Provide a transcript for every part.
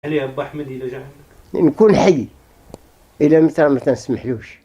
عليه با احمد الا جا عندك نكون حي الى متى ما تنسمحلوش.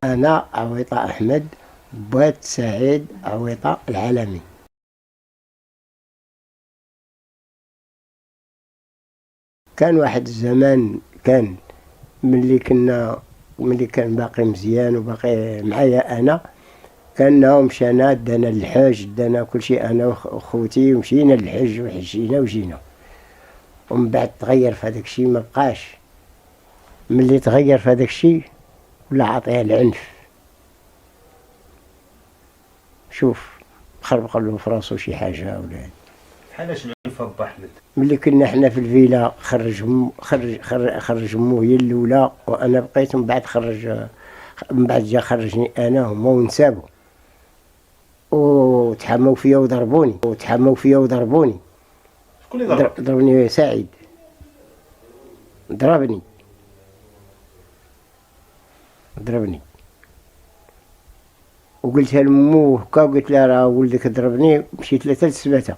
أنا عويطة أحمد بوات سعيد عويطة العالمي. كان واحد الزمان كان ملي كان باقي مزيان وباقي معايا أنا، كان مشانا دانا للحج، دانا كل شيء أنا وخوتي ومشينا للحج وحجينا وجينا. ومن بعد تغير في هذاك الشيء ما بقاش. ملي تغير في هذاك الشيء ولا عطيها العنف. شوف خربق له في راسو شي حاجه ولا. بحالاش العنف با احمد؟ ملي كنا حنا في الفيلا خرج امو هي الاولى وانا بقيت، ومن بعد من بعد جا خرجني انا هما ونسابو وتحموا فيا وضربوني شكون اللي ضربك؟ ضربني سعيد، ضربني وقلتها لمو هكا، وقلت لها راه ولدك ضربني. مشيت لها 3 سباتة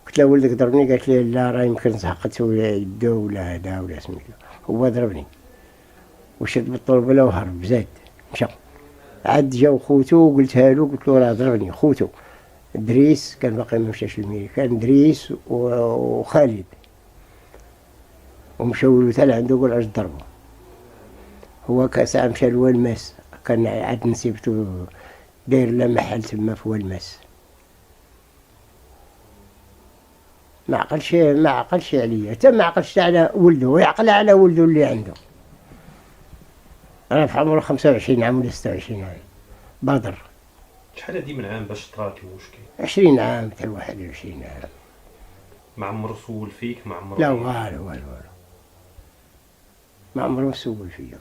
قلت لها ولدك ضربني، قالت لي لا راه يمكن زهقت يدو ولا هذا ولا سميتو، هو ضربني وشد بالطربله وهرب زاد مشى. عاد جاو خوتو وقلتها له، قلت له راه ضربني خوتو دريس، كان باقي ما مشاش للميري، كان دريس وخالد، ومشاو له حتى لعندو قال اش ضربو. هو ساعة مشى لوالماس، كان عاد نسيبتو داير له محل تما في والماس. ما عقلش عليا، حتى ما عقلش على ولده، ويعقل على ولده اللي عنده. انا في عمره 25 عام ولا 26 عام بدر. شحال هادي من عام باش طراك المشكل؟ 20 عام حتى 21 عام. ما عمر سول فيك؟ ما عمر لا والو ما عمره سول فيا.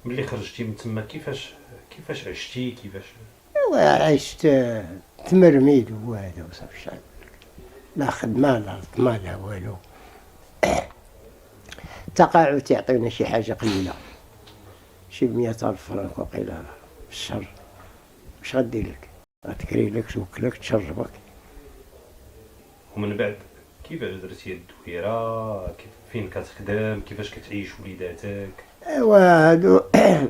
ملي خرجتي من تما كيفاش عشتي؟ عشت تمرميد وهذا وصافي. شحال لا خدمة لا طما لا والو. تقاعد تعطينا شي حاجة قليلة، شي 100,000 فرنك وقيلة في الشهر. واش غدير لك؟ غتكري لك توكلك تشربك. ومن بعد كيفاش درتي الدويرة؟ فين كتخدم؟ كيفاش كتعيش وليداتك؟ ايوا هادو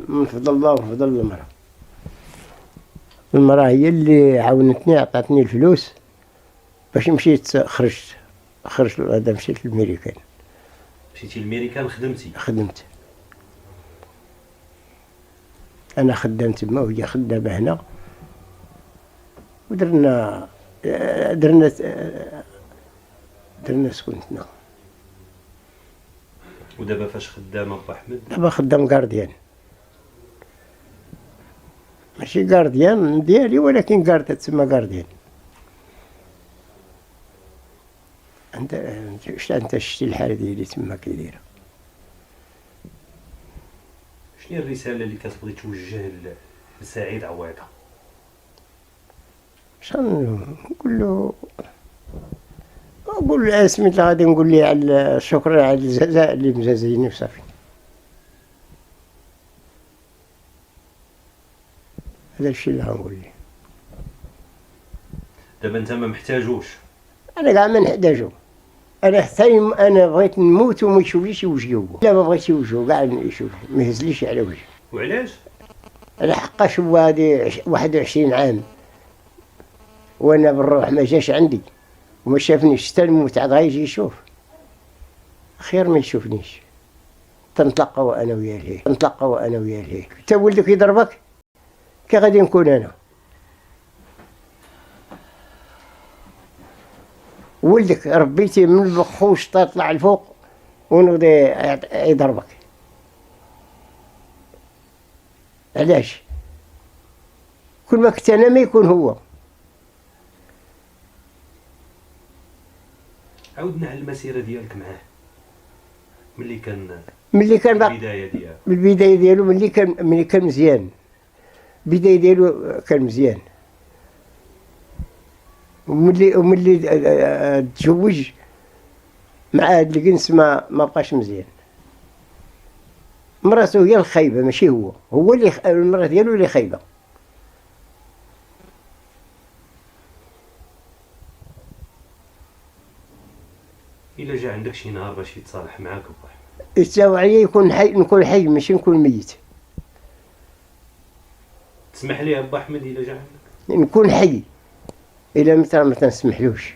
من فضل الله ومن فضل المرأة هي اللي عاونتني، عطاتني الفلوس باش مشيت. خرجت هذا مشيت للميريكان. مشيتي للميريكان خدمت انا خدام تما وهي خدامه هنا، ودرنا سكنتنا. ودابا فاش خدامه با احمد؟ دابا خدام كارديان، ماشي كارديان ديالي ولكن تسمى كارديان. انت شتي الحاله ديالي تما كي دايره. شنو هي الرساله اللي كتبغي توجه لسعيد عويطة؟ شنو نقول له سميتو غادي نقول ليه على شكرا على الجزاء اللي مجازيني وصافي. هذا الشيء اللي غنقول ليه. دابا انت ما محتاجوش؟ انا كاع ما نحتاجو. انا بغيت نموت وما يشوفليش وجهي. لا ما بغيتش وجهه كاع يشوف، ما يهزليش على وجهي. وعلاش؟ على حقاش هو هادي 21 عام وانا بالروح ما جاش عندي وما شافنيش، حتى الموت عاد غيجي يشوف. خير ما يشوفنيش، تنتلقاو انا وياه لهيه، نتلقاو انا وياه لهيه. انت ولدك يضربك كي غادي نكون انا. ولدك ربيتيه من البخوش تطلع الفوق ونوضي يضربك. علاش؟ كل ما كنت انا ما يكون هو. عاودنا على المسيره ديالك معاه ملي كان ملي كان باقي البدايه ديالها. البدايه ديالو ملي كان مزيان. البدايه ديالو كان مزيان. وملي تزوج مع هاد الجنس ما بقاش مزيان. مراتو هي الخايبه ماشي هو، هو اللي المراه ديالو اللي خايبه. الا جا عندك شي نهار باش يتصالح معاك با احمد، يتساوى عليا يكون حي، نكون حي ماشي نكون ميت. تسمح ليه با احمد الا جا عندك؟ نكون حي. الا متى ما تنسمحلوش.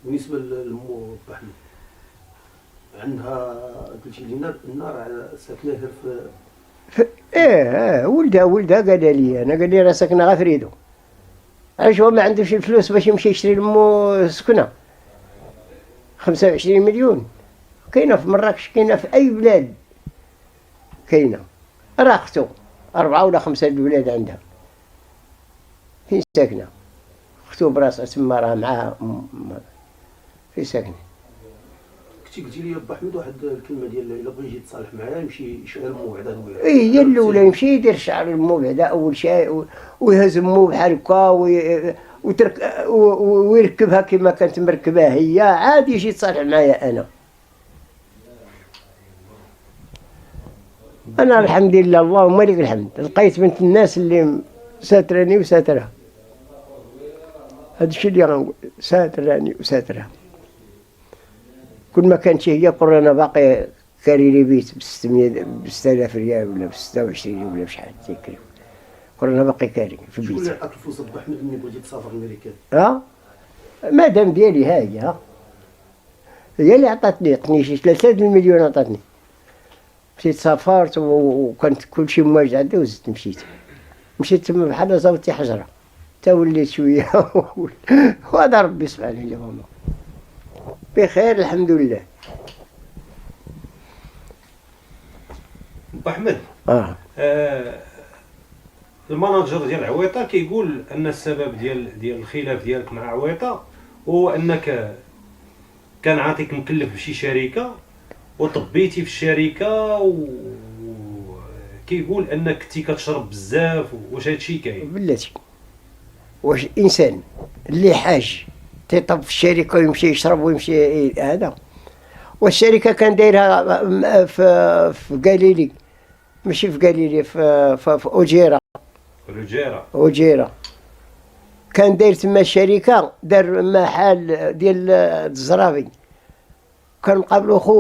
بالنسبه لمو بحمد، عندها قلتي لينا النار ساكنه غير في ولدها قال لي انا، قال لي راه ساكنه غير في ريدو. علاش هو ما عندوش الفلوس باش يمشي يشري لمو سكنه 25 مليون. كاينه في مراكش، كاينه في اي بلاد كاينه. راه اختو 4 ولا 5 الولاد عندها. فين ساكنه؟ اختو براسها تما راه معاها فين ساكنه. قلتي لي با احمد واحد الكلمه ديال الا بغى يجي يتصالح معايا يمشي يشعل مو بعدا وياه. هي الاولى يمشي يدير الشعر لمو بعدا اول شيء، ويهز مو بحال هكا ويركبها كما كانت مركباه هي، عاد يجي يتصالح معايا انا. انا الحمد لله اللهم لك الحمد، لقيت بنت الناس اللي ساتراني وساترها. هذا الشيء اللي غنقول، ساتراني وساترها. كل ما كانت هي قرنا باقي كاري لي بيت ب 600 ب 6000 ريال ولا ب 26 ولا بشحال تيكري. قرنا باقي كاري في البيت. شكون اللي عطاك الفلوس با احمد ملي بغيتي تسافر لامريكان؟ مادام ديالي هي اللي عطاتني شي 3 المليون عطاتني. مشيت سافرت وكانت كلشي مواجد عندي وزدت مشيت تما بحال زاوتي حجره تا وليت شويه وهذا ربي سبحانه اللي هما بخير الحمد لله. با احمد، المناجر ديال عويطه كيقول ان السبب ديال الخلاف ديالك مع عويطه هو انك كان عاطيك مكلف بشي شركه وطبيتي في الشركه، وكيقول انك كنتي كتشرب بزاف. واش هادشي كاين؟ بلاتي واش انسان اللي حاج تيطب في الشركه ويمشي يشرب ويمشي هذا؟ والشركه كان دايرها في قليلي، ماشي في قليلي، في اوجيره. اوجيره كان داير تما الشركه، دار محل ديال الزرافي، كان مقابلو خوه